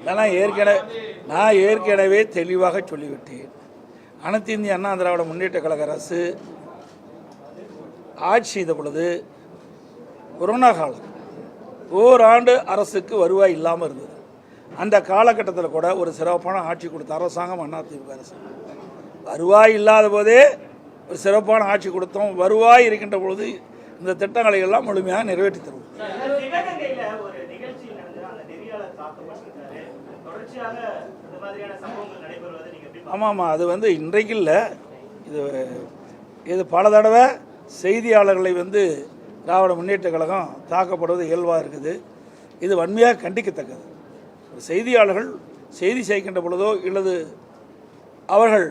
நான் ஏற்கனவே தெளிவாக சொல்லிவிட்டேன். அனைத்து இந்திய அண்ணா திராவிட முன்னேற்ற கழக அரசு ஆட்சி செய்த பொழுது கொரோனா காலம் ஓராண்டு அரசுக்கு வருவாய் இல்லாமல் இருந்தது. அந்த காலகட்டத்தில் கூட ஒரு சிறப்பான ஆட்சி கொடுத்த அரசாங்கம் அதிமுக அரசு. வருவாய் இல்லாத போதே ஒரு சிறப்பான ஆட்சி கொடுத்தோம். வருவாய் இருக்கின்ற பொழுது இந்த திட்டங்களை எல்லாம் முழுமையாக நிறைவேற்றி தருவோம். ஆமாம், அது இன்றைக்கு இல்லை, இது பல தடவை செய்தியாளர்களை திராவிட முன்னேற்ற கழகம் தாக்கப்படுவது இயல்பாக இருக்குது. இது வன்மையாக கண்டிக்கத்தக்கது. செய்தியாளர்கள் செய்தி செய்கின்ற பொழுதோ இல்லது அவர்கள்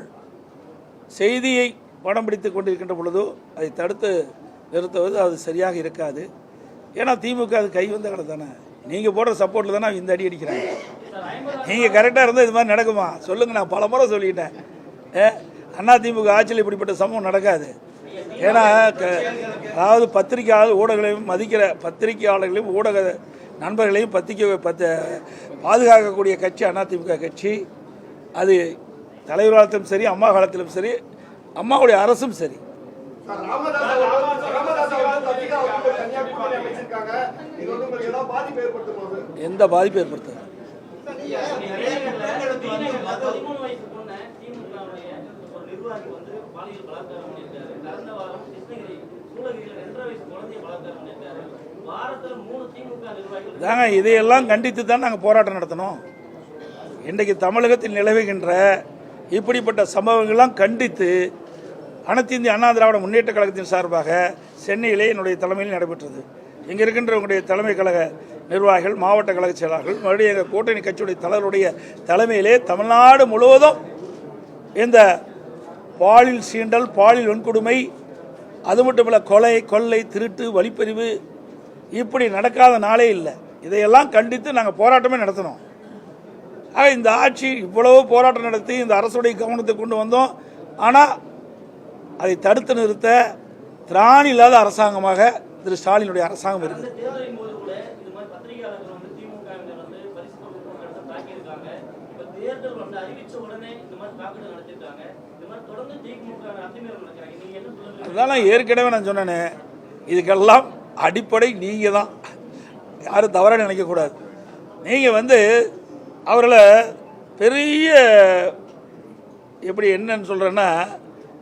செய்தியை படம் பிடித்து கொண்டிருக்கின்ற பொழுதோ அதை தடுத்து நிறுத்துவது அது சரியாக இருக்காது. ஏன்னா திமுக அது கை வந்த கடை தானே. நீங்கள் போடுற சப்போர்ட்டில் தானே இந்த அடி அடிக்கிறாங்க. நீங்கள் கரெக்டாக இருந்தால் இது மாதிரி நடக்குமா சொல்லுங்கள். நான் பல முறை சொல்லிட்டேன், அதிமுக ஆட்சியில் இப்படிப்பட்ட சம்பவம் நடக்காது. ஏன்னா அதாவது பத்திரிகையாளர் ஊடகங்களையும் மதிக்கிற பத்திரிகையாளர்களையும் ஊடக நண்பர்களையும் பாதுகாக்கக்கூடிய கட்சி அதிமுக கட்சி. அது தலைவர் காலத்திலும் சரி, அம்மா காலத்திலும் சரி, அம்மாவுடைய அரசும் சரி. எந்த பாதிப்பு ஏற்படுத்த இதையெல்லாம் கண்டித்து தான் நாங்கள் போராட்டம் நடத்தணும். இன்றைக்கு தமிழகத்தில் நிலவுகின்ற இப்படிப்பட்ட சம்பவங்கள்லாம் கண்டித்து அனைத்து இந்திய அண்ணா திராவிட முன்னேற்ற கழகத்தின் சார்பாக சென்னையிலே என்னுடைய தலைமையில் நடைபெற்றது. இங்கே இருக்கின்ற உங்களுடைய தலைமை கழக நிர்வாகிகள், மாவட்ட கழக செயலாளர்கள், மறுபடியும் எங்கள் கூட்டணி கட்சியுடைய தலைவருடைய தலைமையிலே தமிழ்நாடு முழுவதும் இந்த பாலியல் சீண்டல், பாலியல் வன்கொடுமை, அது மட்டுமல்ல கொலை, கொள்ளை, திருட்டு, வழிப்பறிவு இப்படி நடக்காத நாளே இல்லை. இதையெல்லாம் கண்டித்து நாங்கள் போராட்டமே நடத்தினோம். ஆக இந்த ஆட்சி இவ்வளவு போராட்டம் நடத்தி இந்த அரசுடைய கவனத்தை கொண்டு வந்தோம். ஆனால் அதை தடுத்து நிறுத்த திராணி இல்லாத அரசாங்கமாக திரு ஸ்டாலினுடைய அரசாங்கம் இருக்குது. அதெல்லாம் ஏற்கனவே நான் சொன்னேனே, இதுக்கெல்லாம் அடிப்படை நீங்கள் தான். யாரும் தவறாக நினைக்கக்கூடாது. நீங்கள் அவர்களை பெரிய எப்படி என்னன்னு சொல்கிறேன்னா,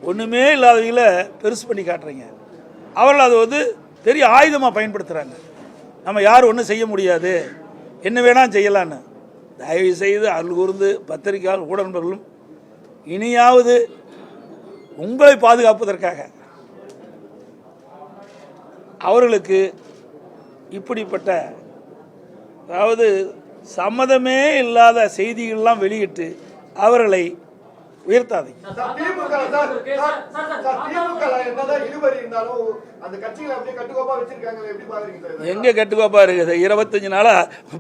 ஒன்றுமே இல்லாதவங்கள பெருசு பண்ணி காட்டுறீங்க. அவர்கள் அது பெரிய ஆயுதமாக பயன்படுத்துகிறாங்க. நம்ம யாரும் ஒன்றும் செய்ய முடியாது, என்ன வேணால் செய்யலான்னு. தயவு செய்து அருள் கூர்ந்து பத்திரிகையாளர் ஊடக நண்பர்களும் இனியாவது உங்களை பாதுகாப்பதற்காக அவர்களுக்கு இப்படிப்பட்ட அதாவது சம்மதமே இல்லாத செய்திகள்லாம் வெளியிட்டு அவர்களை உயர்த்தாதீங்க. எங்க கட்டுக்கோப்பா இருக்குது? 25 நாளா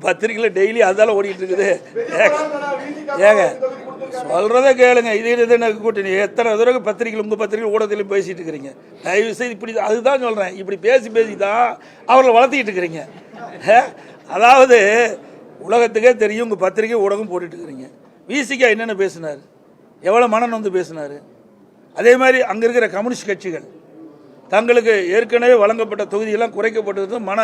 பத்திரிகையில் டெய்லி அதால ஓடிட்டு இருக்குது. ஏங்க சொல்றதே கேளுங்க. இது கூட்டணி எத்தனை தடவை பத்திரிகைகள் உங்க பத்திரிகை ஊடகத்திலும் பேசிட்டு இருக்கிறீங்க. தயவு செய்து இப்படி அதுதான் சொல்றேன், இப்படி பேசி தான் அவர்களை வளர்த்திக்கிட்டு இருக்கிறீங்க. அதாவது உலகத்துக்கே தெரியும் உங்க பத்திரிகை ஊடகம் போட்டுட்டு இருக்கிறீங்க. விசிகா என்னென்ன பேசினார், எவ்வளோ மனம் பேசினார். அதே மாதிரி அங்கே இருக்கிற கம்யூனிஸ்ட் கட்சிகள் தங்களுக்கு ஏற்கனவே வழங்கப்பட்ட தொகுதியெல்லாம் குறைக்கப்பட்டது மன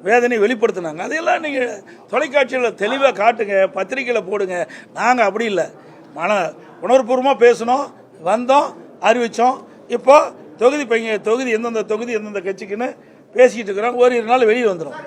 வேதனை வெளிப்படுத்தினாங்க. அதையெல்லாம் நீங்கள் தொலைக்காட்சியில் தெளிவாக காட்டுங்க, பத்திரிகையில் போடுங்க. நாங்கள் அப்படி இல்லை, உணர்வுபூர்வமாக பேசணும், வந்தோம், அறிவித்தோம். இப்போ தொகுதி எந்தெந்த தொகுதி எந்தெந்த கட்சிக்குன்னு பேசிக்கிட்டு இருக்கிறோம். ஒரு 2 நாள் வெளியே வந்துடும்.